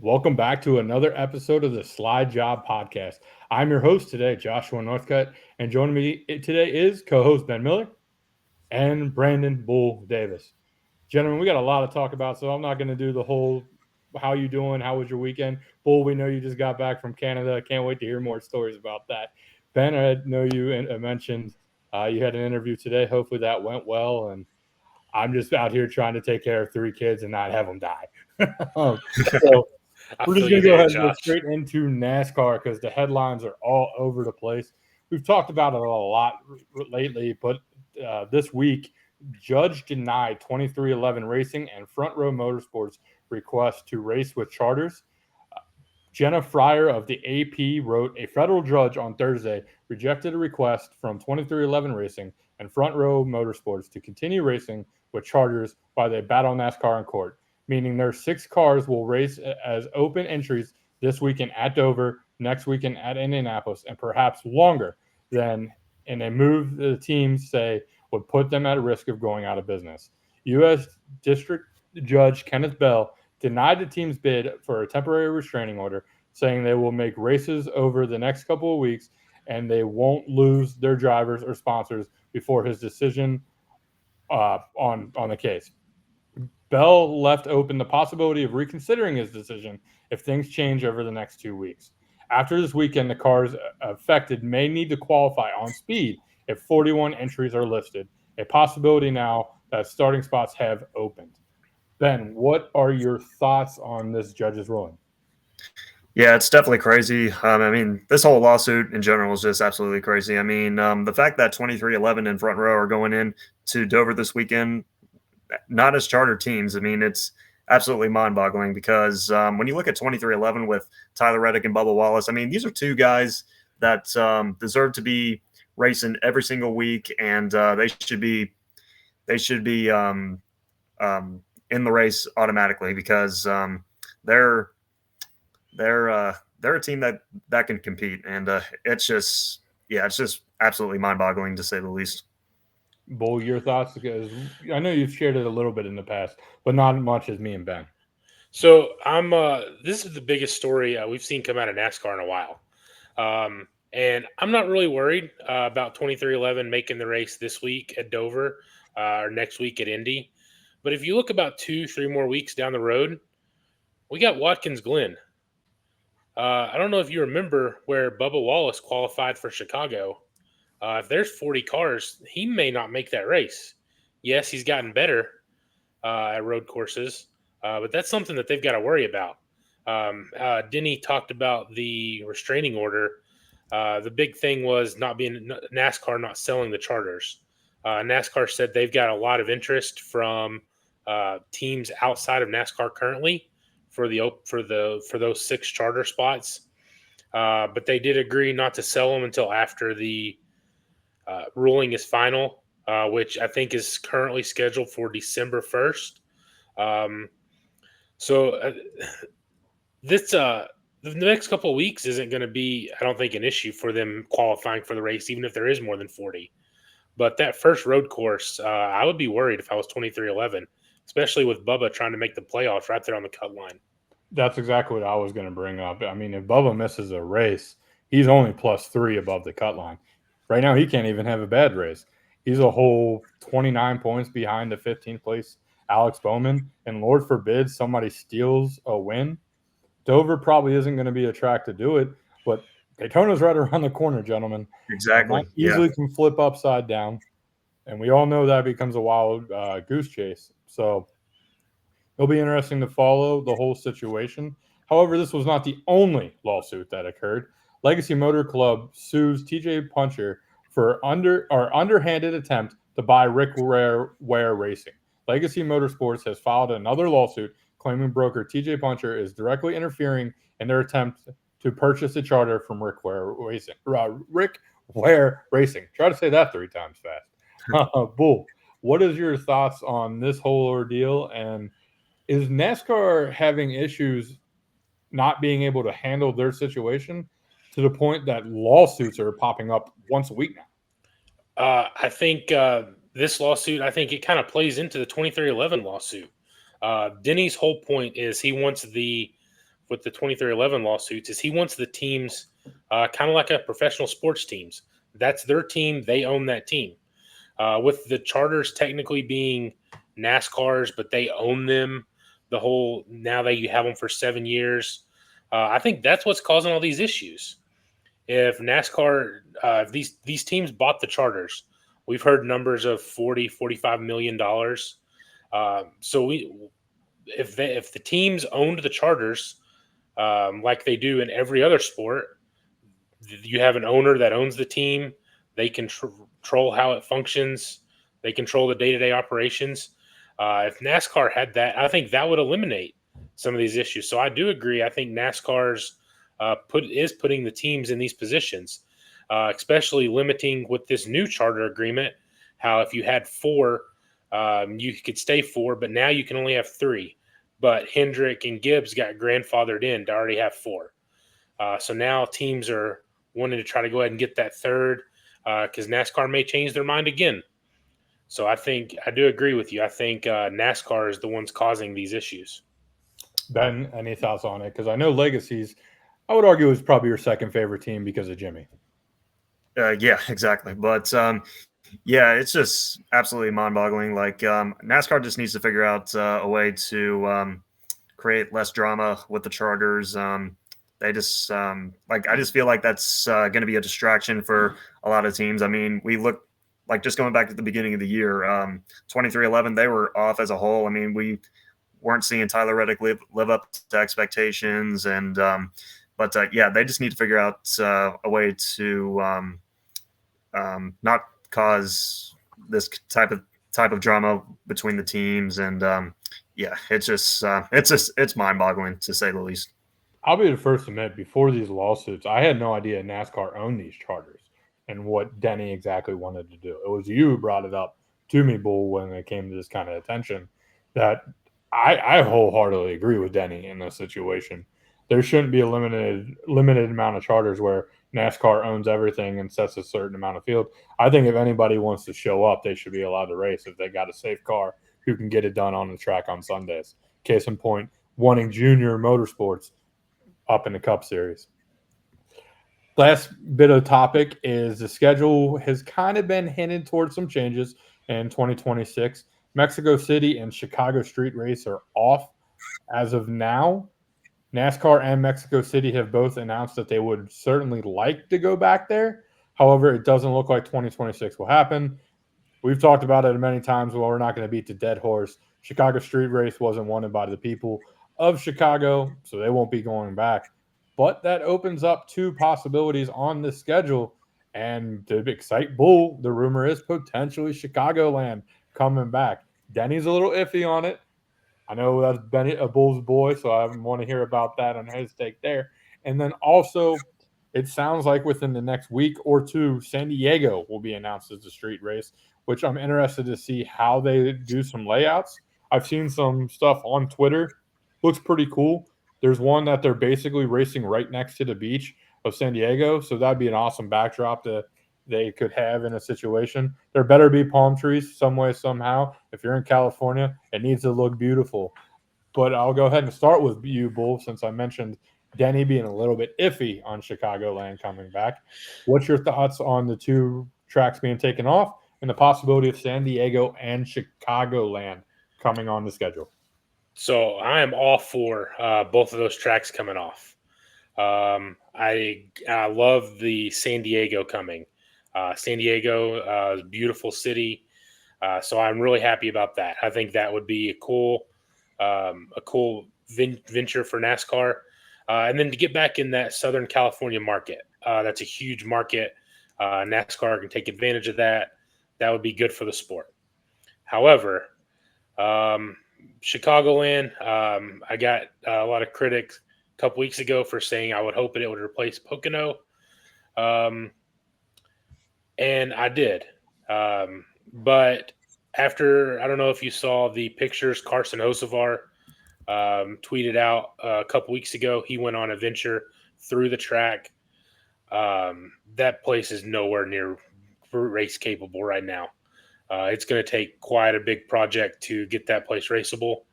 Welcome back to another episode of the Slide Job Podcast. I'm your host today, Joshua Northcutt, and joining me today is co-host Ben Miller and Brandon Bull Davis. Gentlemen, we got a lot to talk about, so I'm not going to do the whole how you doing, how was your weekend. Bull, we know you just got back from Canada. Can't wait to hear more stories about that. Ben, I know you mentioned you had an interview today. Hopefully that went well, and I'm just out here trying to take care of 3 kids and not have them die. So we're just going to go ahead and go straight into NASCAR because the headlines are all over the place. We've talked about it a lot lately, but this week, Judge denied 2311 Racing and Front Row Motorsports' request to race with charters. Jenna Fryer of the AP wrote, a federal judge on Thursday rejected a request from 2311 Racing and Front Row Motorsports to continue racing with charters while they battle NASCAR in court, meaning their 6 cars will race as open entries this weekend at Dover, next weekend at Indianapolis, and perhaps longer than in a move the teams say would put them at risk of going out of business. U.S. District Judge Kenneth Bell denied the team's bid for a temporary restraining order, saying they will make races over the next couple of weeks and they won't lose their drivers or sponsors before his decision on the case. Bell left open the possibility of reconsidering his decision if things change over the next 2 weeks. After this weekend, the cars affected may need to qualify on speed if 41 entries are listed, a possibility now that starting spots have opened. Ben, what are your thoughts on this judge's ruling? Yeah, it's definitely crazy. This whole lawsuit in general is just absolutely crazy. The fact that 2311 and Front Row are going in to Dover this weekend, not as charter teams, it's absolutely mind-boggling because when you look at 2311 with Tyler Reddick and Bubba Wallace, these are 2 guys that deserve to be racing every single week, and they should be in the race automatically because they're a team that can compete, and it's just absolutely mind-boggling to say the least. Bull, your thoughts? Because I know you've shared it a little bit in the past, but not much as me and Ben. So I'm. This is the biggest story we've seen come out of NASCAR in a while, and I'm not really worried about 2311 making the race this week at Dover or next week at Indy. But if you look about 2-3 more weeks down the road, we got Watkins Glen. I don't know if you remember where Bubba Wallace qualified for Chicago. If there's 40 cars, he may not make that race. Yes, he's gotten better at road courses, but that's something that they've got to worry about. Denny talked about the restraining order. The big thing was NASCAR not selling the charters. NASCAR said they've got a lot of interest from teams outside of NASCAR currently for those 6 charter spots, but they did agree not to sell them until after the ruling is final, which I think is currently scheduled for December 1st. The next couple of weeks isn't going to be, I don't think, an issue for them qualifying for the race, even if there is more than 40. But that first road course, I would be worried if I was 2311, especially with Bubba trying to make the playoffs right there on the cut line. That's exactly what I was going to bring up. If Bubba misses a race, he's only +3 above the cut line. Right now, he can't even have a bad race. He's a whole 29 points behind the 15th place Alex Bowman, and Lord forbid somebody steals a win. Dover probably isn't going to be a track to do it, but Daytona's right around the corner, gentlemen. Exactly. And that easily can flip upside down, and we all know that becomes a wild goose chase. So it'll be interesting to follow the whole situation. However, this was not the only lawsuit that occurred. Legacy Motor Club sues TJ Puncher for underhanded attempt to buy Rick Ware Racing. Legacy Motorsports has filed another lawsuit claiming broker TJ Puncher is directly interfering in their attempt to purchase a charter from Rick Ware Racing. Try to say that 3 times fast. Bull, what is your thoughts on this whole ordeal? And is NASCAR having issues not being able to handle their situation to the point that lawsuits are popping up once a week now? I think this lawsuit, it kind of plays into the 2311 lawsuit. Denny's whole point is he wants the with the 2311 lawsuits is he wants the teams kind of like a professional sports teams. That's their team. They own that team. With the charters technically being NASCAR's, but they own them now that you have them for 7 years. I think that's what's causing all these issues. If NASCAR, if these teams bought the charters, we've heard numbers of $40-45 million. So if the teams owned the charters, like they do in every other sport, you have an owner that owns the team. They control how it functions. They control the day-to-day operations. If NASCAR had that, I think that would eliminate some of these issues. So I do agree. I think NASCAR's is putting the teams in these positions, especially limiting with this new charter agreement. How if you had 4, you could stay 4, but now you can only have 3. But Hendrick and Gibbs got grandfathered in to already have 4. So now teams are wanting to try to go ahead and get that 3rd because NASCAR may change their mind again. So I do agree with you. I think NASCAR is the ones causing these issues. Ben, any thoughts on it? Because I know Legacies, I would argue, is probably your second favorite team because of Jimmy. Yeah, exactly. But yeah, it's just absolutely mind-boggling. Like NASCAR just needs to figure out a way to create less drama with the charters. They just I just feel like that's going to be a distraction for a lot of teams. I mean, we look like just going back to the beginning of the year, 2311, they were off as a whole. I mean, we weren't seeing Tyler Reddick live up to expectations, and but yeah, they just need to figure out a way to not cause this type of drama between the teams, and yeah, it's mind-boggling to say the least. I'll be the first to admit, before these lawsuits, I had no idea NASCAR owned these charters and what Denny exactly wanted to do. It was you who brought it up to me, Bull, when it came to this kind of attention. That I wholeheartedly agree with Denny in this situation. There shouldn't be a limited amount of charters where NASCAR owns everything and sets a certain amount of field. I think if anybody wants to show up, they should be allowed to race if they got a safe car who can get it done on the track on Sundays. Case in point, wanting Junior Motorsports up in the Cup Series. Last bit of topic is the schedule has kind of been hinted towards some changes in 2026. Mexico City and Chicago Street Race are off as of now. NASCAR and Mexico City have both announced that they would certainly like to go back there. However, it doesn't look like 2026 will happen. We've talked about it many times. Well, we're not going to beat the dead horse. Chicago Street Race wasn't wanted by the people of Chicago, so they won't be going back. But that opens up 2 possibilities on the schedule. And to excite Bull, the rumor is potentially Chicagoland coming back. Denny's a little iffy on it. I know that's Bennett, a Bulls boy, so I want to hear about that on his take there. And then also, it sounds like within the next week or 2, San Diego will be announced as a street race, which I'm interested to see how they do some layouts. I've seen some stuff on Twitter. Looks pretty cool. There's one that they're basically racing right next to the beach of San Diego, so that'd be an awesome backdrop that they could have in a situation. There better be palm trees some way, somehow. If you're in California, it needs to look beautiful. But I'll go ahead and start with you, Bull, since I mentioned Denny being a little bit iffy on Chicagoland coming back. What's your thoughts on the 2 tracks being taken off and the possibility of San Diego and Chicagoland coming on the schedule? So I am all for both of those tracks coming off. I love the San Diego coming. San Diego is a beautiful city, so I'm really happy about that. I think that would be a cool venture for NASCAR, and then to get back in that Southern California market. That's a huge market. NASCAR can take advantage of that. That would be good for the sport. However, Chicagoland, I got a lot of critics a couple weeks ago for saying I would hope that it would replace Pocono. And I did. But after, I don't know if you saw the pictures Carson Hocevar tweeted out a couple weeks ago. He went on a venture through the track. That place is nowhere near race capable right now. It's going to take quite a big project to get that place raceable.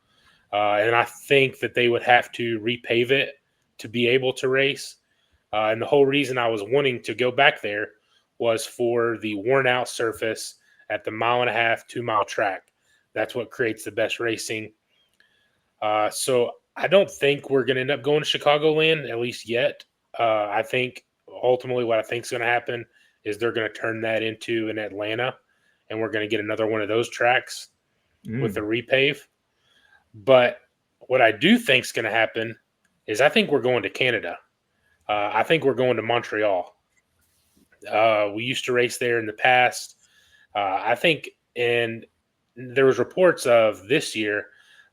And I think that they would have to repave it to be able to race. And the whole reason I was wanting to go back there was for the worn out surface at the 1.5 2-mile track. That's what creates the best racing. So I don't think we're going to end up going to Chicagoland, at least yet. I think ultimately what I think is going to happen is they're going to turn that into an Atlanta, and we're going to get another one of those tracks with a repave. But what I do think is going to happen is I think we're going to Canada. I think we're going to Montreal. We used to race there in the past. I think, and there was reports of this year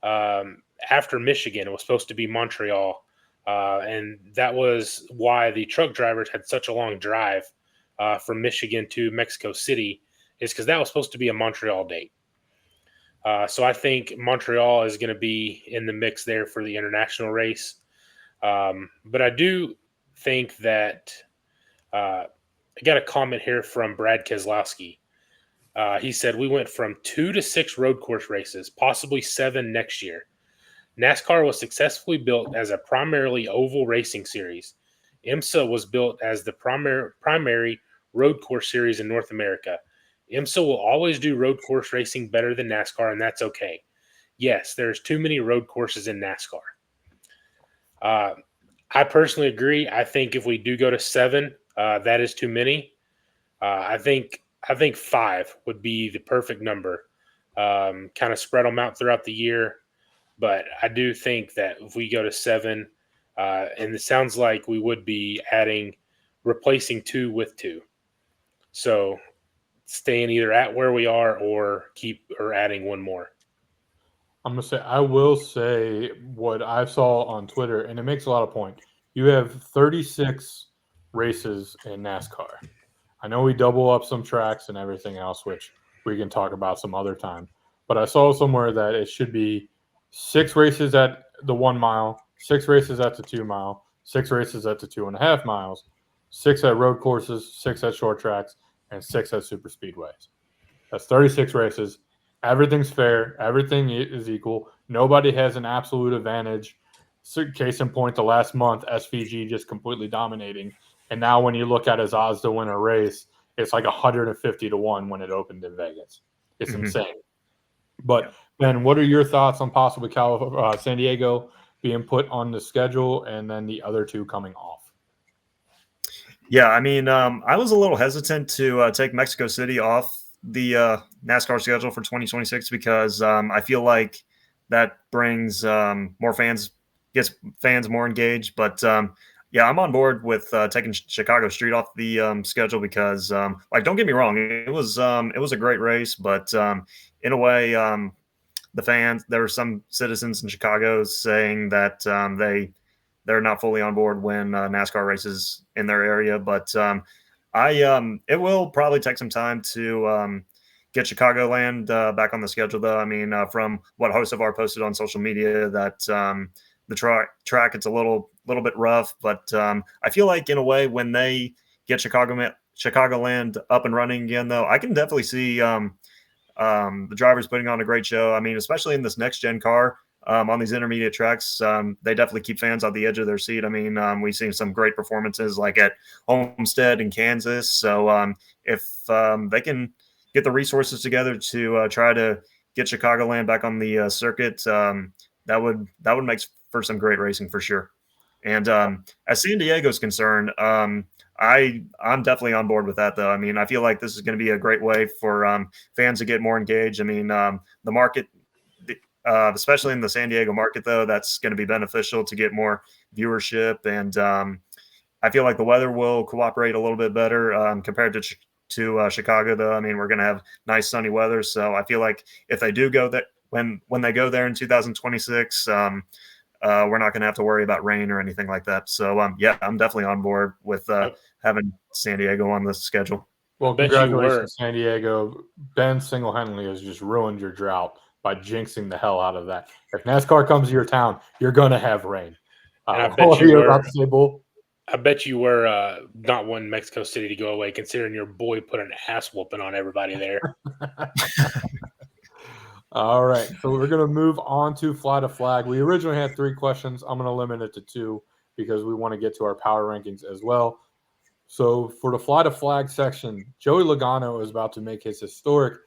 after Michigan, it was supposed to be Montreal. And that was why the truck drivers had such a long drive from Michigan to Mexico City, is because that was supposed to be a Montreal date. So I think Montreal is going to be in the mix there for the international race. But I do think that I got a comment here from Brad Keselowski. He said, we went from 2 to 6 road course races, possibly 7 next year. NASCAR was successfully built as a primarily oval racing series. IMSA was built as the primary road course series in North America. IMSA will always do road course racing better than NASCAR, and that's okay. Yes, there's too many road courses in NASCAR. I personally agree. I think if we do go to 7, that is too many. I think 5 would be the perfect number. Kind of spread them out throughout the year. But I do think that if we go to 7, and it sounds like we would be replacing 2 with 2. So staying either at where we are or adding one more. I will say what I saw on Twitter, and it makes a lot of point. You have 36 races in NASCAR. I know we double up some tracks and everything else, which we can talk about some other time. But I saw somewhere that it should be 6 races at the 1 mile, 6 races at the 2 mile, 6 races at the 2.5 miles, 6 at road courses, 6 at short tracks, and 6 at super speedways. That's 36 races. Everything's fair. Everything is equal. Nobody has an absolute advantage. So case in point, the last month, SVG just completely dominating. And now when you look at his odds to win a race, it's like 150 to 1 when it opened in Vegas. It's insane. But Ben, what are your thoughts on possibly San Diego being put on the schedule and then the other 2 coming off? Yeah, I mean, I was a little hesitant to take Mexico City off the NASCAR schedule for 2026 because I feel like that brings more fans, gets fans more engaged. But yeah, I'm on board with taking Chicago Street off the schedule because, like, don't get me wrong, it was a great race, but in a way, the fans, there were some citizens in Chicago saying that they're not fully on board when NASCAR races in their area, but it will probably take some time to get Chicagoland back on the schedule, though. I mean, from what hosts of our posted on social media, that the track it's a little bit rough, but I feel like in a way when they get Chicagoland up and running again, though, I can definitely see the drivers putting on a great show. I mean, especially in this next gen car. On these intermediate tracks, they definitely keep fans on the edge of their seat. I mean, we've seen some great performances like at Homestead in Kansas. So if they can get the resources together to try to get Chicagoland back on the circuit, that would make for some great racing for sure. And as San Diego's concerned, I'm definitely on board with that, though. I mean, I feel like this is going to be a great way for fans to get more engaged. I mean, the market, especially in the San Diego market, though, that's going to be beneficial to get more viewership. And I feel like the weather will cooperate a little bit better compared to Chicago, though. I mean, we're going to have nice sunny weather. So I feel like if they do go there, when they go there in 2026, we're not going to have to worry about rain or anything like that. So, yeah, I'm definitely on board with having San Diego on the schedule. Well, congratulations, San Diego. Ben single-handedly has just ruined your drought by jinxing the hell out of that. If NASCAR comes to your town, you're going to have rain. And I bet you were about to say, Bull? I bet you were not wanting Mexico City to go away, considering your boy put an ass whooping on everybody there. All right, so we're going to move on to Fly to Flag. We originally had 3 questions. I'm going to limit it to 2 because we want to get to our power rankings as well. So for the fly to flag section, Joey Logano is about to make his historic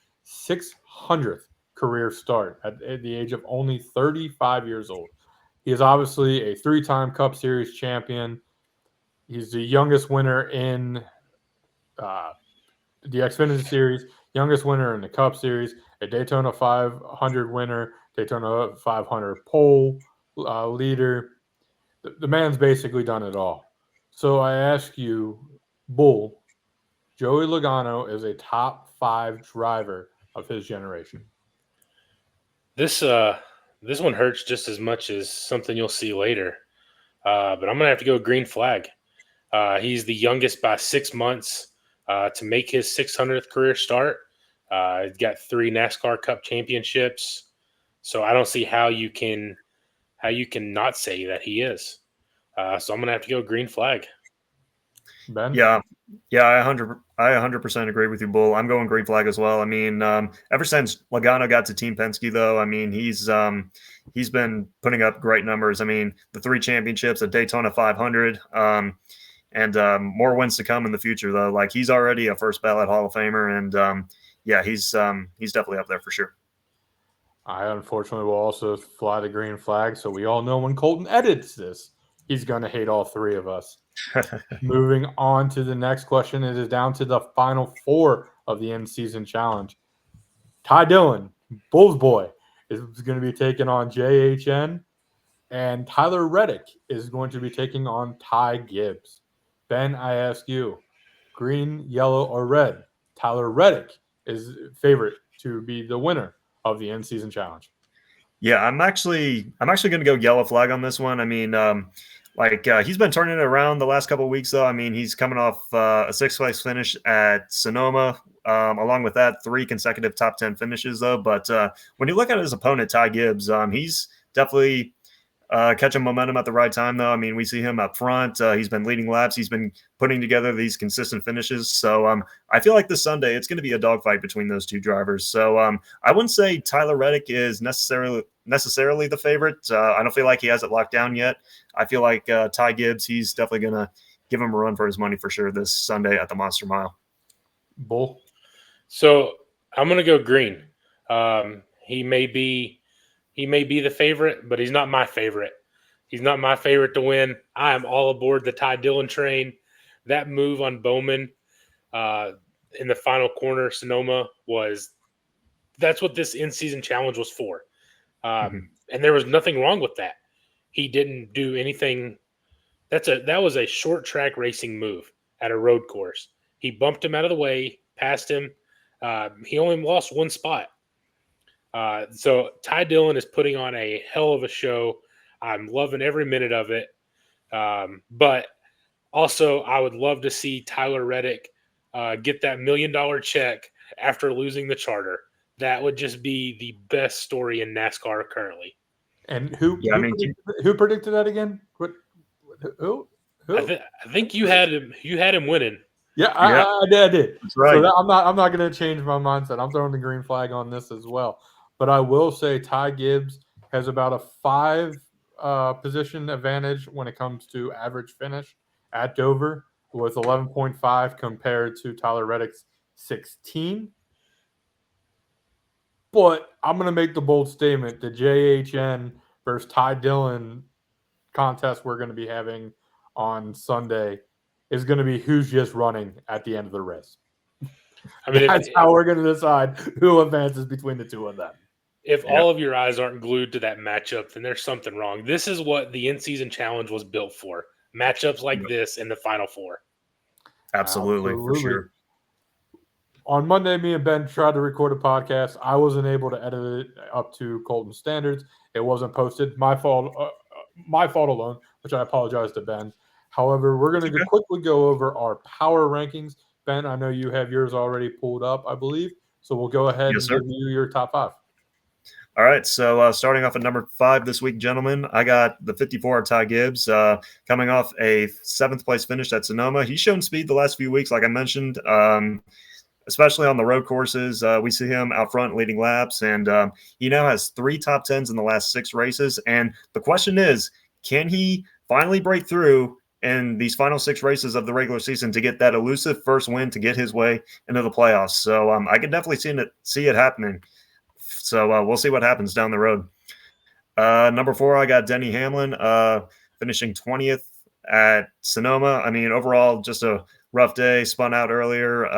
600th career start at the age of only 35 years old. He is obviously a 3-time Cup Series champion. He's the youngest winner in the Xfinity Series, youngest winner in the Cup Series, a Daytona 500 winner, Daytona 500 pole leader. The man's basically done it all. So I ask you, Bull, Joey Logano is a top 5 driver of his generation. This one hurts just as much as something you'll see later. But I'm gonna have to go green flag. He's the youngest by 6 months to make his 600th career start. He's got 3 NASCAR Cup championships, so I don't see how you can not say that he is. So I'm gonna have to go green flag. Ben? Yeah, I 100% agree with you, Bull. I'm going green flag as well. I mean, ever since Logano got to Team Penske, though, I mean, he's been putting up great numbers. I mean, the 3 championships, a Daytona 500, and more wins to come in the future, though. Like, he's already a first ballot Hall of Famer, and yeah, he's definitely up there for sure. I unfortunately will also fly the green flag, so we all know when Colton edits this, he's going to hate all 3 of us. Moving on to the next question, it is down to the final 4 of the in-season challenge. Ty Dillon, Bulls boy, is going to be taking on JHN, and Tyler Reddick is going to be taking on Ty Gibbs. Ben, I ask you, green, yellow, or red? Tyler Reddick is favorite to be the winner of the in-season challenge. Yeah, I'm actually going to go yellow flag on this one. I mean, he's been turning it around the last couple of weeks, though. I mean, he's coming off a 6th place finish at Sonoma. Along with that, 3 consecutive top 10 finishes, though. But when you look at his opponent, Ty Gibbs, he's definitely catching momentum at the right time, though. I mean, we see him up front. He's been leading laps. He's been putting together these consistent finishes. So I feel like this Sunday it's going to be a dogfight between those 2 drivers. So I wouldn't say Tyler Reddick is necessarily the favorite. I don't feel like he has it locked down yet. I feel like Ty Gibbs, he's definitely going to give him a run for his money for sure this Sunday at the Monster Mile. Bull? So I'm going to go green. He may be the favorite, but he's not my favorite. He's not my favorite to win. I am all aboard the Ty Dillon train. That move on Bowman in the final corner, Sonoma, that's what this in-season challenge was for. And there was nothing wrong with that. He didn't do anything. That was a short track racing move at a road course. He bumped him out of the way, passed him. He only lost 1 spot. So Ty Dillon is putting on a hell of a show. I'm loving every minute of it. But also I would love to see Tyler Reddick get that $1 million check after losing the charter. That would just be the best story in NASCAR currently. And who predicted that again? Who? I think you had him winning. Yeah, I did. That's right. So I'm not going to change my mindset. I'm throwing the green flag on this as well. But I will say Ty Gibbs has about a 5 position advantage when it comes to average finish at Dover, with 11.5 compared to Tyler Reddick's 16. But I'm going to make the bold statement: the JHN versus Ty Dillon contest we're going to be having on Sunday is going to be who's just running at the end of the race. I mean, that's how we're going to decide who advances between the 2 of them. If all of your eyes aren't glued to that matchup, then there's something wrong. This is what the in-season challenge was built for. Matchups like this in the Final 4. Absolutely, for sure. On Monday, me and Ben tried to record a podcast. I wasn't able to edit it up to Colton standards. It wasn't posted. My fault alone, which I apologize to Ben. However, we're going to quickly go over our power rankings. Ben, I know you have yours already pulled up, I believe. So we'll go ahead and give you your top 5. All right, so starting off at number 5 this week, gentlemen, I got the 54 Ty Gibbs coming off a 7th place finish at Sonoma. He's shown speed the last few weeks, like I mentioned, especially on the road courses. We see him out front leading laps, and he now has 3 top 10s in the last 6 races. And the question is, can he finally break through in these final 6 races of the regular season to get that elusive first win to get his way into the playoffs. So I can definitely see it happening. So we'll see what happens down the road. Number 4, I got Denny Hamlin finishing 20th at Sonoma. I mean, overall, just a rough day, spun out earlier.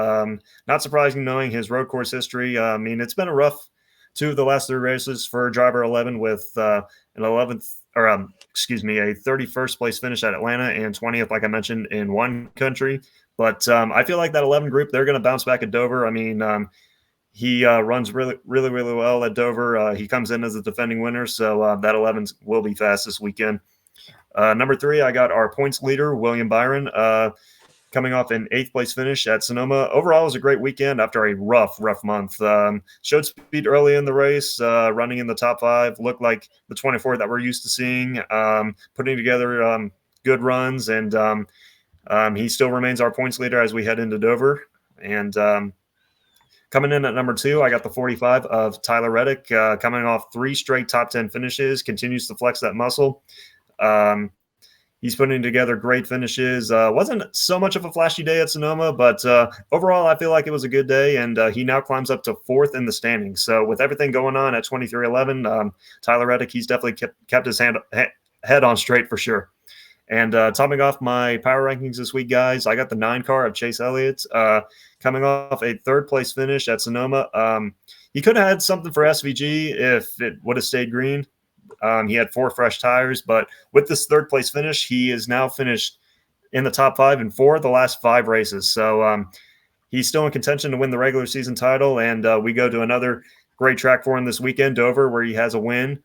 Not surprising knowing his road course history. I mean, it's been a rough 2 of the last 3 races for driver 11 with an 11th or a 31st place finish at Atlanta and 20th, like I mentioned, in one country. But I feel like that 11 group, they're going to bounce back at Dover. I mean, he runs really, really, really well at Dover. He comes in as a defending winner, so that 11 will be fast this weekend. Number 3, I got our points leader, William Byron, coming off an 8th place finish at Sonoma. Overall, it was a great weekend after a rough month. Showed speed early in the race, running in the top 5, looked like the 24 that we're used to seeing, putting together good runs, and he still remains our points leader as we head into Dover. And coming in at number 2, I got the 45 of Tyler Reddick, coming off 3 straight top 10 finishes, continues to flex that muscle. He's putting together great finishes. Wasn't so much of a flashy day at Sonoma, but overall, I feel like it was a good day, and he now climbs up to 4th in the standings. So with everything going on at 23:11, Tyler Reddick, he's definitely kept his head on straight for sure. And topping off my power rankings this week, guys, I got the 9 car of Chase Elliott coming off a 3rd place finish at Sonoma. He could have had something for SVG if it would have stayed green. He had 4 fresh tires, but with this 3rd place finish, he is now finished in the top 5 in 4 of the last 5 races. So he's still in contention to win the regular season title, and we go to another great track for him this weekend, Dover, where he has a win.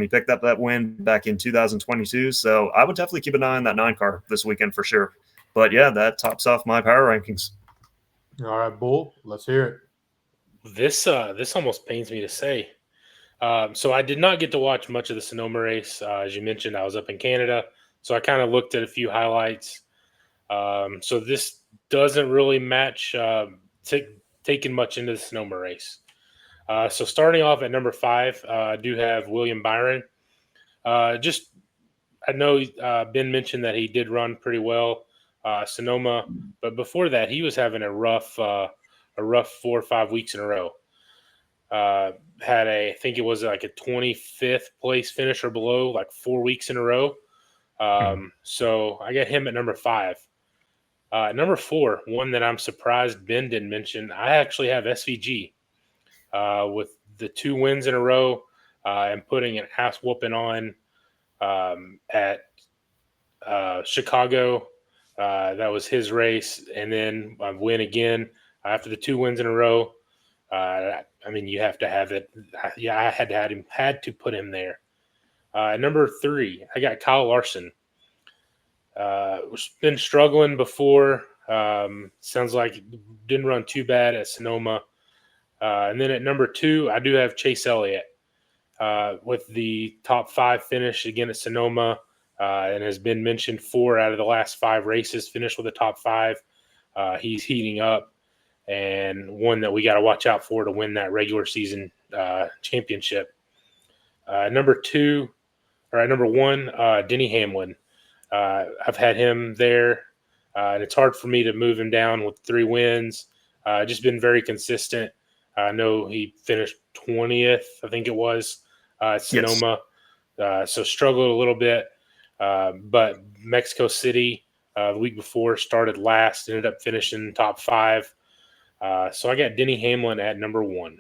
He picked up that win back in 2022, so I would definitely keep an eye on that 9 car this weekend for sure. But yeah, that tops off my power rankings. All right, Bull, let's hear it. This almost pains me to say. So I did not get to watch much of the Sonoma race. As you mentioned, I was up in Canada, so I kind of looked at a few highlights. So this doesn't really match taking much into the Sonoma race. So starting off at number 5, I do have William Byron. I know Ben mentioned that he did run pretty well Sonoma, but before that he was having a rough 4 or 5 weeks in a row. I think it was like a 25th place finish or below, like 4 weeks in a row. So I got him at number 5. Number 4, one that I'm surprised Ben didn't mention, I actually have SVG with the 2 wins in a row and putting an ass whooping on at Chicago. That was his race, and then I win again after the 2 wins in a row. I mean, you have to have it. Yeah, I had to put him there. Number 3, I got Kyle Larson. Been struggling before. Sounds like didn't run too bad at Sonoma. And then at number 2, I do have Chase Elliott with the top 5 finish again at Sonoma, and has been mentioned 4 out of the last 5 races finished with the top 5. He's heating up, and one that we got to watch out for to win that regular season championship. Number 1, Denny Hamlin. I've had him there, and it's hard for me to move him down with 3 wins. Just been very consistent. I know he finished 20th, I think it was, at Sonoma. Yes. So struggled a little bit, but Mexico City the week before started last, ended up finishing top 5. So I got Denny Hamlin at number 1.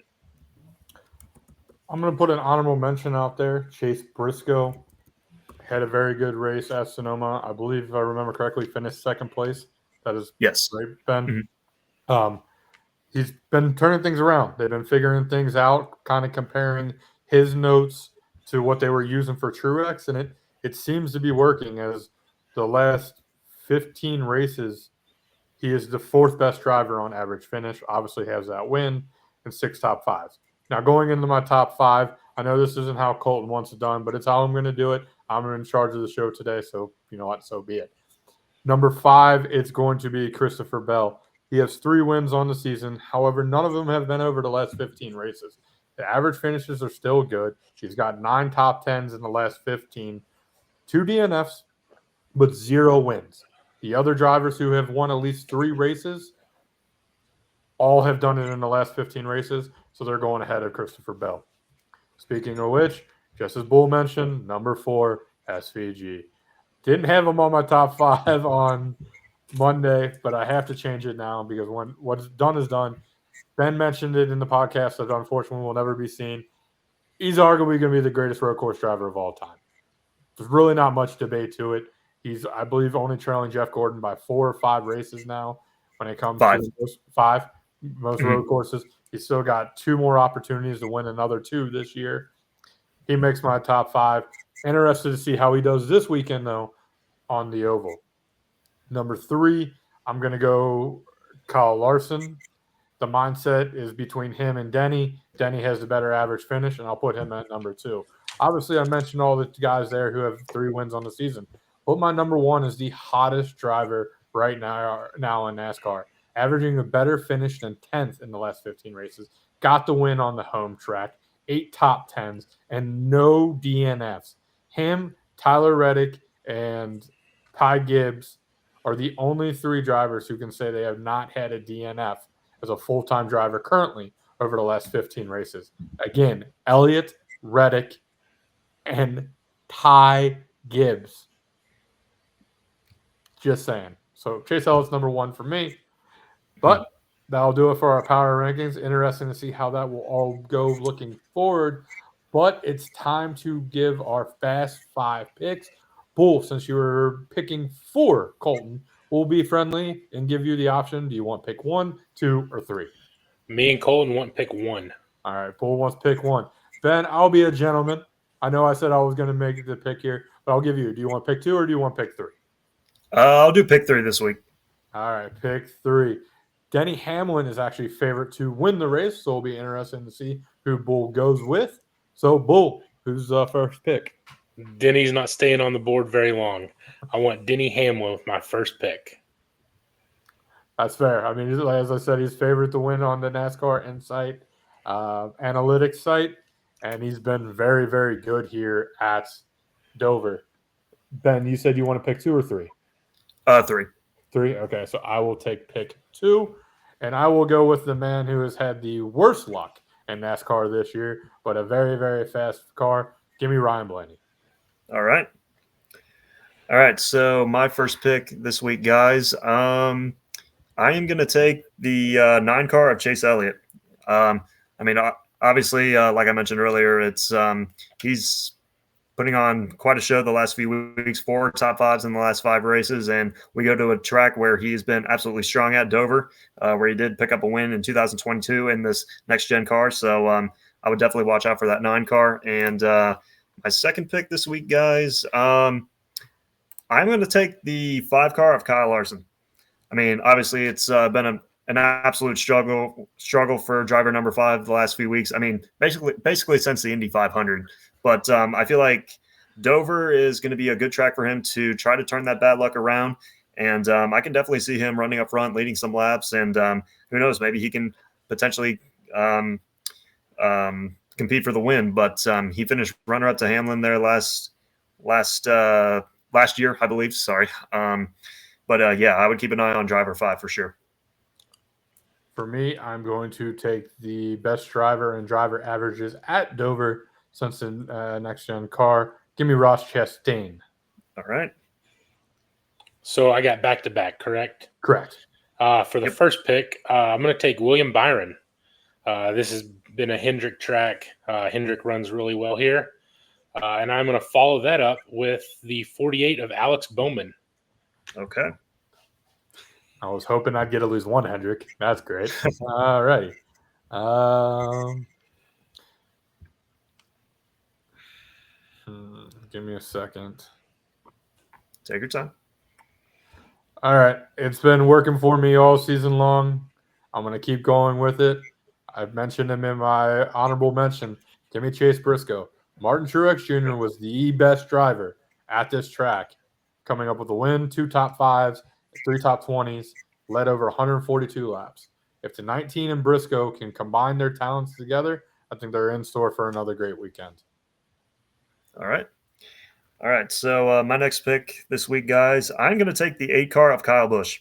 I'm going to put an honorable mention out there. Chase Briscoe had a very good race at Sonoma. I believe, if I remember correctly, finished 2nd place. That is great, Ben. Mm-hmm. He's been turning things around. They've been figuring things out, kind of comparing his notes to what they were using for Truex, and it seems to be working. As the last 15 races, he is the 4th best driver on average finish. Obviously has that win and 6 top 5s. Now, going into my top 5, I know this isn't how Colton wants it done, but it's how I'm going to do it. I'm in charge of the show today, so you know what? So be it. Number 5, it's going to be Christopher Bell. He has 3 wins on the season. However, none of them have been over the last 15 races. The average finishes are still good. He's got 9 top 10s in the last 15, 2 DNFs, but 0 wins. The other drivers who have won at least 3 races all have done it in the last 15 races, so they're going ahead of Christopher Bell. Speaking of which, just as Bull mentioned, number 4, SVG. Didn't have him on my top 5 on Monday, but I have to change it now because when what's done is done. Ben mentioned it in the podcast that unfortunately will never be seen. He's arguably going to be the greatest road course driver of all time. There's really not much debate to it. He's, I believe, only trailing Jeff Gordon by 4 or 5 races now when it comes 5. to most road courses. He's still got 2 more opportunities to win another 2 this year. He makes my top 5. Interested to see how he does this weekend, though, on the oval. Number 3, I'm going to go Kyle Larson. The mindset is between him and Denny. Denny has the better average finish, and I'll put him at number 2. Obviously, I mentioned all the guys there who have 3 wins on the season. But my number 1 is the hottest driver right now in NASCAR, averaging a better finish than 10th in the last 15 races. Got the win on the home track, 8 top 10s, and no DNFs. Him, Tyler Reddick, and Ty Gibbs are the only 3 drivers who can say they have not had a DNF as a full-time driver currently over the last 15 races. Again, Elliott, Reddick, and Ty Gibbs. Just saying. So Chase Elliott's number 1 for me. But that'll do it for our power rankings. Interesting to see how that will all go looking forward. But it's time to give our fast 5 picks. Bull, since you were picking for Colton, we'll be friendly and give you the option. Do you want pick 1, 2, or 3? Me and Colton want pick 1. All right, Bull wants pick 1. Ben, I'll be a gentleman. I know I said I was going to make the pick here, but I'll give you. Do you want pick 2 or do you want pick 3? I'll do pick 3 this week. All right, pick 3. Denny Hamlin is actually favorite to win the race, so it'll be interesting to see who Bull goes with. So, Bull, who's first pick? Denny's not staying on the board very long. I want Denny Hamlin with my first pick. That's fair. I mean, as I said, he's favorite to win on the NASCAR Insight analytics site, and he's been very, very good here at Dover. Ben, you said you want to pick 2 or 3? 3. 3? Okay, so I will take pick 2, and I will go with the man who has had the worst luck in NASCAR this year, but a very, very fast car. Give me Ryan Blaney. All right, so my first pick this week, guys. I am going to take the 9 car of Chase Elliott. I mean, obviously, like I mentioned earlier, it's he's putting on quite a show the last few weeks, 4 top 5s in the last 5 races, and we go to a track where he's been absolutely strong at, Dover, where he did pick up a win in 2022 in this next-gen car. So I would definitely watch out for that 9 car. And my second pick this week, guys, I'm going to take the 5 car of Kyle Larson. I mean, obviously, it's been an absolute struggle for driver number 5 the last few weeks. I mean, basically since the Indy 500. But I feel like Dover is going to be a good track for him to try to turn that bad luck around. And I can definitely see him running up front, leading some laps. And who knows, maybe he can potentially compete for the win. But he finished runner-up to Hamlin there last year, I believe. Sorry. But yeah, I would keep an eye on driver 5 for sure. For me, I'm going to take the best driver and driver averages at Dover since the next-gen car. Give me Ross Chastain. All right. So I got back-to-back, correct? Correct. For the first pick, I'm going to take William Byron. This has been a Hendrick track. Hendrick runs really well here. And I'm going to follow that up with the 48 of Alex Bowman. Okay. I was hoping I'd get to lose 1 Hendrick. That's great. All righty. Give me a second. Take your time. All right. It's been working for me all season long. I'm going to keep going with it. I've mentioned him in my honorable mention. Give me Chase Briscoe. Martin Truex Jr. was the best driver at this track, coming up with a win, 2 top 5s, 3 top 20s, led over 142 laps. If the 19 and Briscoe can combine their talents together, I think they're in store for another great weekend. All right. All right, so my next pick this week, guys, I'm going to take the 8 car of Kyle Busch.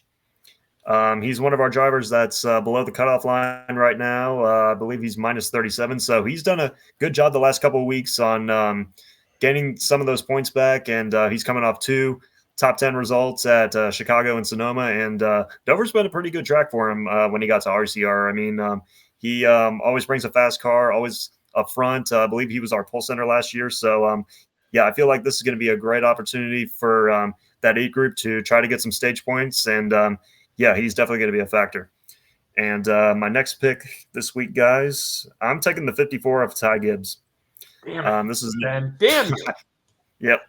He's one of our drivers that's below the cutoff line right now. I believe he's minus 37. So he's done a good job the last couple of weeks on gaining some of those points back. And he's coming off 2 top 10 results at Chicago and Sonoma. And Dover's been a pretty good track for him when he got to RCR. I mean, he always brings a fast car, always up front. I believe he was our pole center last year. So, yeah, I feel like this is going to be a great opportunity for that 8 group to try to get some stage points. And yeah, he's definitely going to be a factor. And my next pick this week, guys, I'm taking the 54 of Ty Gibbs. Damn this is damn you. Yep,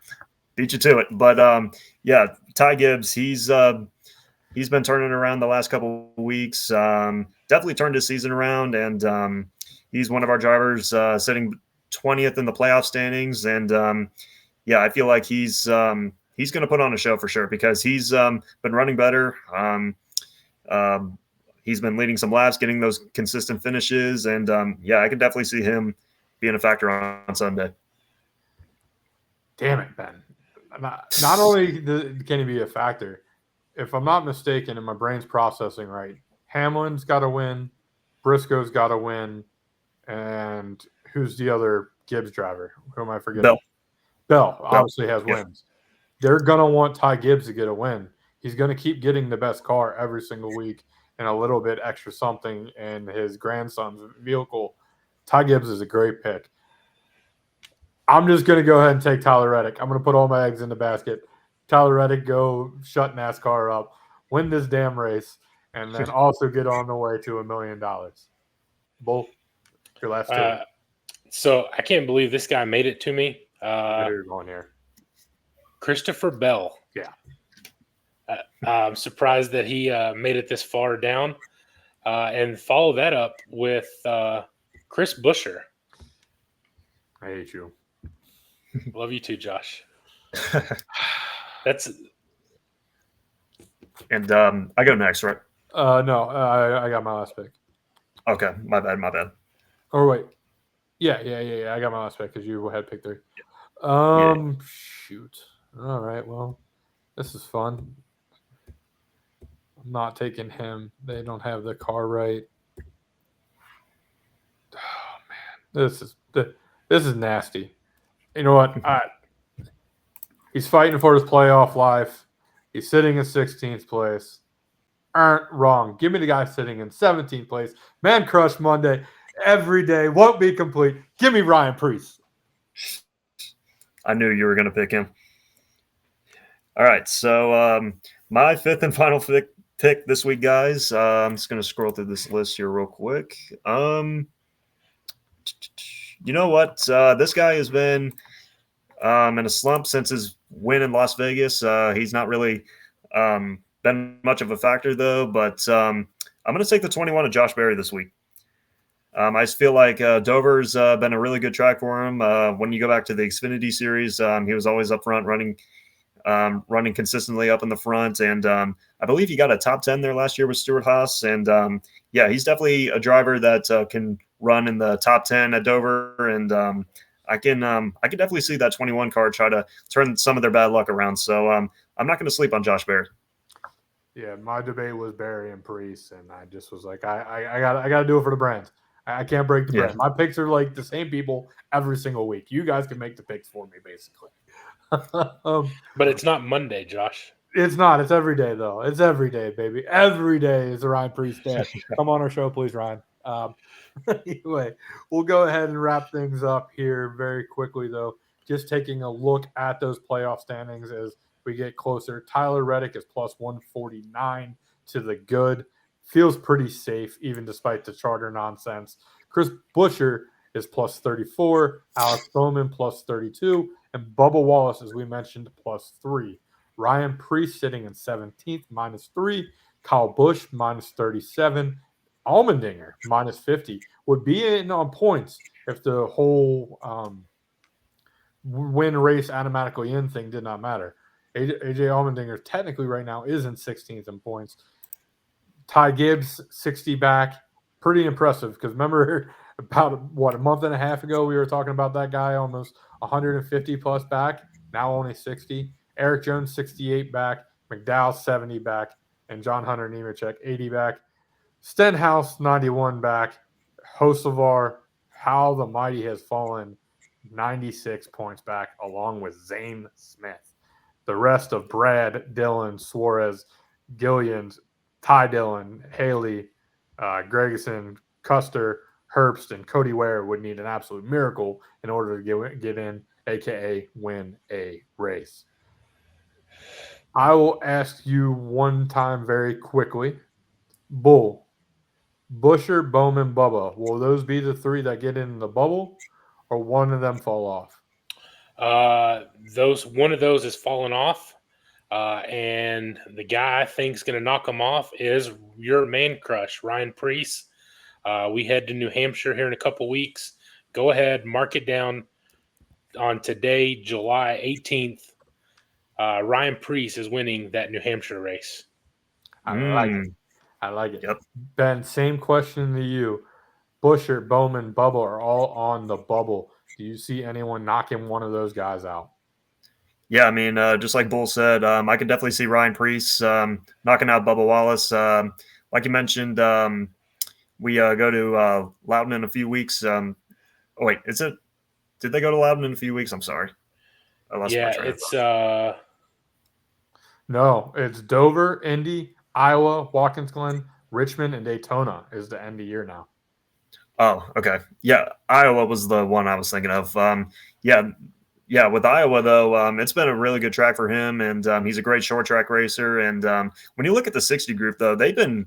beat you to it. But yeah, Ty Gibbs, he's been turning around the last couple of weeks. Definitely turned his season around, and he's one of our drivers sitting 20th in the playoff standings. And yeah, I feel like he's going to put on a show for sure because he's been running better. He's been leading some laps, getting those consistent finishes, and yeah, I can definitely see him being a factor on Sunday. Damn it, Ben. Not only can he be a factor, if I'm not mistaken, and my brain's processing right, Hamlin's got to win, Briscoe's got to win, and who's the other Gibbs driver? Who am I forgetting? Bell obviously has wins. They're going to want Ty Gibbs to get a win. He's going to keep getting the best car every single week and a little bit extra something in his grandson's vehicle. Ty Gibbs is a great pick. I'm just going to go ahead and take Tyler Reddick. I'm going to put all my eggs in the basket. Tyler Reddick, go shut NASCAR up, win this damn race, and then also get on the way to $1 million. Bull, your last two. So I can't believe this guy made it to me. You're going here. Christopher Bell. Yeah. I'm surprised that he made it this far down. And follow that up with Chris Buescher. I hate you. Love you too, Josh. And I go next, right? No, I got my last pick. Okay, my bad. Oh, wait. Yeah. I got my last pick because you had pick 3. Shoot. All right, well, this is fun. I'm not taking him. They don't have the car right. Oh, man. This is nasty. You know what? He's fighting for his playoff life. He's sitting in 16th place. Aren't wrong. Give me the guy sitting in 17th place. Man Crush Monday. Every day won't be complete. Give me Ryan Preece. I knew you were going to pick him. All right, so my 5th and final pick this week, guys. I'm just going to scroll through this list here real quick. You know what? This guy has been in a slump since his win in Las Vegas. He's not really been much of a factor, though. But I'm going to take the 21 of Josh Berry this week. I just feel like Dover's been a really good track for him. When you go back to the Xfinity Series, he was always up front running consistently up in the front. And I believe he got a top 10 there last year with Stuart Haas. And yeah, he's definitely a driver that can run in the top 10 at Dover. And I can definitely see that 21 car try to turn some of their bad luck around. So I'm not going to sleep on Josh Berry. Yeah, my debate was Berry and Preece, and I just was like, I got to do it for the brand. I can't break the brand. My picks are like the same people every single week. You guys can make the picks for me, basically. But it's not Monday, Josh. It's not. It's every day, though. It's every day, baby. Every day is a Ryan Preece day. Come on our show, please, Ryan. Anyway, we'll go ahead and wrap things up here very quickly, though. Just taking a look at those playoff standings as we get closer. Tyler Reddick is plus 149 to the good. Feels pretty safe, even despite the charter nonsense. Chris Buescher is plus 34. Alex Bowman plus 32. And Bubba Wallace, as we mentioned, plus 3. Ryan Preece sitting in 17th, minus 3. Kyle Busch, minus 37. Allmendinger, minus 50. Would be in on points if the whole win race automatically in thing did not matter. AJ Allmendinger technically right now is in 16th in points. Ty Gibbs, 60 back. Pretty impressive because remember about, a month and a half ago, we were talking about that guy almost 150 plus back. now only 60. Eric Jones, 68 back. McDowell, 70 back. And John Hunter Nemechek, 80 back. Stenhouse, 91 back. Hocevar, how the mighty has fallen, 96 points back, along with Zane Smith. The rest of Brad, Dillon, Suarez, Gillians, Ty Dillon, Haley, Gregerson, Custer, Herbst, and Cody Ware would need an absolute miracle in order to get in, aka win a race. I will ask you one time very quickly. Bull, Busher, Bowman, Bubba. Will those be the three that get in the bubble, or one of them fall off? One of those is falling off. And the guy I think is going to knock him off is your man crush, Ryan Preece. We head to New Hampshire here in a couple weeks. Go ahead, mark it down on today, July 18th. Ryan Preece is winning that New Hampshire race. I like it. I like it. Yep. Ben, same question to you. Busher, Bowman, Bubba are all on the bubble. Do you see anyone knocking one of those guys out? Yeah, I mean, just like Bull said, I could definitely see Ryan Preece knocking out Bubba Wallace. Like you mentioned, we go to Loudon in a few weeks. Did they go to Loudon in a few weeks? I'm sorry. I lost my train of thought. No, it's Dover, Indy, Iowa, Watkins Glen, Richmond, and Daytona is the end of year now. Oh, okay. Yeah, Iowa was the one I was thinking of. Yeah, with Iowa, though, it's been a really good track for him, and he's a great short track racer. And when you look at the 60 group, though, they've been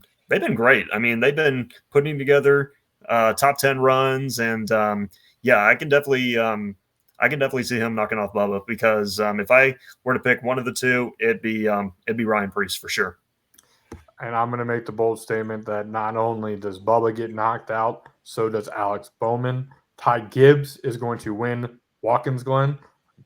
great. I mean, they've been putting together top 10 runs, and I can definitely see him knocking off Bubba because if I were to pick one of the two, it'd be Ryan Preece for sure. And I'm going to make the bold statement that not only does Bubba get knocked out, so does Alex Bowman. Ty Gibbs is going to win Watkins Glen.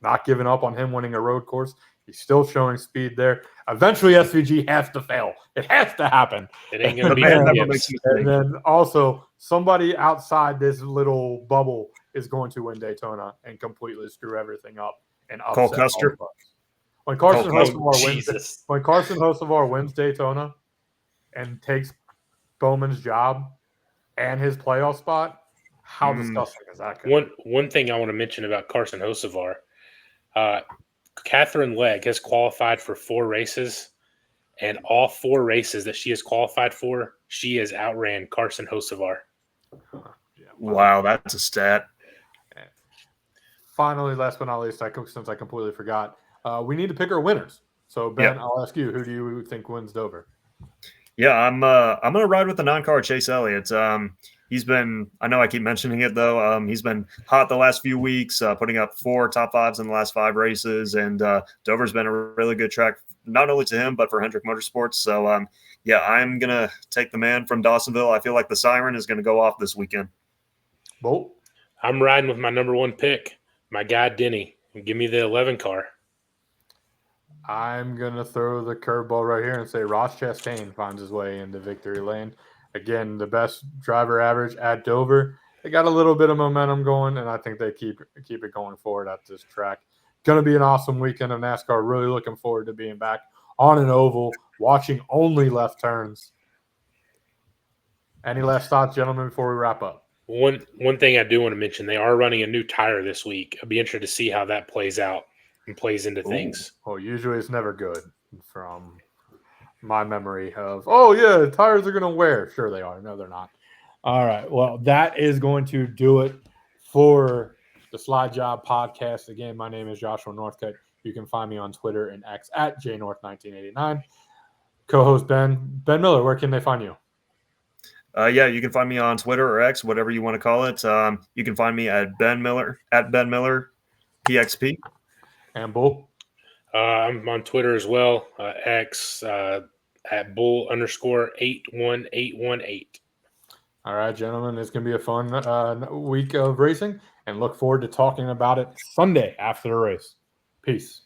Not giving up on him winning a road course. He's still showing speed there. Eventually, SVG has to fail. It has to happen. It ain't going to be Gibbs. And then also, somebody outside this little bubble is going to win Daytona and completely screw everything up and upset Cole Custer. When Carson Hocevar wins Daytona and takes Bowman's job and his playoff spot, how disgusting is that? One thing I want to mention about Carson Hocevar, Catherine Legg has qualified for 4 races, and all 4 races that she has qualified for, she has outran Carson Hocevar. Wow, that's a stat. Finally, last but not least, since I completely forgot, we need to pick our winners. So, Ben, I'll ask you, who do you think wins Dover? Yeah, I'm gonna ride with the non-car Chase Elliott. He's been, I know I keep mentioning it though, he's been hot the last few weeks, putting up 4 top 5s in the last 5 races, and Dover's been a really good track, not only to him but for Hendrick Motorsports. So I'm gonna take the man from Dawsonville. I feel like the siren is gonna go off this weekend. Bolt? I'm riding with my number 1 pick, my guy Denny. Give me the 11 car. I'm going to throw the curveball right here and say Ross Chastain finds his way into victory lane. Again, the best driver average at Dover. They got a little bit of momentum going, and I think they keep it going forward at this track. Going to be an awesome weekend of NASCAR. Really looking forward to being back on an oval, watching only left turns. Any last thoughts, gentlemen, before we wrap up? One thing I do want to mention, they are running a new tire this week. I'll be interested to see how that plays out and plays into things. Well, usually it's never good from my memory of, the tires are going to wear. Sure they are. No, they're not. All right. Well, that is going to do it for the Slide Job podcast. Again, my name is Joshua Northcutt. You can find me on Twitter and X at jnorth1989. Co-host Ben Miller, where can they find you? You can find me on Twitter or X, whatever you want to call it. You can find me at Ben Miller PXP. And Bull? I'm on Twitter as well, X at Bull_81818. All right, gentlemen, it's going to be a fun week of racing, and look forward to talking about it Sunday after the race. Peace.